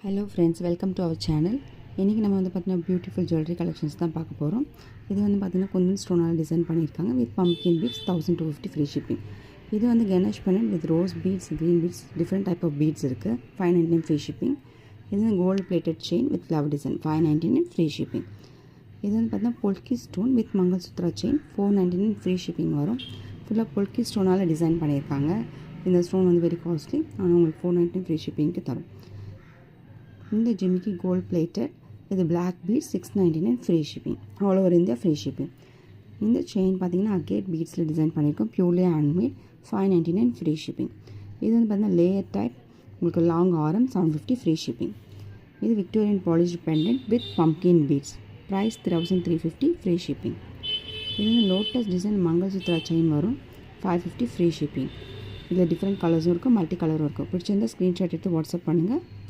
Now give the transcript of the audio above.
Hello friends, welcome to our channel. இன்றைக்கி நம்ம வந்து பார்த்திங்கன்னா பியூட்டிஃபுல் ஜுவல்லரி கலெக்ஷன்ஸ் தான் பார்க்க போகிறோம். இது வந்து பார்த்திங்கன்னா குந்தன் ஸ்டோனால் டிசைன் பண்ணியிருக்காங்க with pumpkin beads 1250 free shipping. இது வந்து Ganesh pendant with rose beads, green beads, different type of beads இருக்குது. 599 ஃப்ரீ ஷிப்பிங். இது வந்து gold plated chain with flower design 599 free shipping. இது வந்து பார்த்திங்கன்னா polki stone with mangalsutra chain 499 free shipping வரும். ஃபுல்லாக பொல்கி ஸ்டோனால் டிசைன் பண்ணியிருக்காங்க. இந்த ஸ்டோன் வந்து வெரி காஸ்ட்லி, ஆனால் உங்களுக்கு 499 ஃப்ரீ ஷிப்பிங்க்கு தரும். இந்த ஜிமிக்கி கோல்ட் பிளேட்டட் இது black beads 699 free shipping. All over India free shipping. இந்த செயின் பார்த்தீங்கன்னா அகேட் பீட்ஸில் டிசைன் பண்ணியிருக்கோம். Purely handmade 599 free shipping. இது வந்து பார்த்தீங்கன்னா லேயர் டைப், உங்களுக்கு லாங் ஆரம் 750 ஃப்ரீ ஷிப்பிங். இது Victorian polish pendant with pumpkin beads, price 1350 free shipping. இது வந்து லோட்டஸ் டிசைன் மங்கள்சூத்ரா செயின் வரும் 550 ஃப்ரீ ஷிப்பிங். இதில் டிஃப்ரெண்ட் கலர்ஸும் இருக்குது, மல்டி கலரும் இருக்குது. பிடிச்சிருந்தால் ஸ்க்ரீன்ஷாட் எடுத்து வாட்ஸ்அப் பண்ணுங்கள்.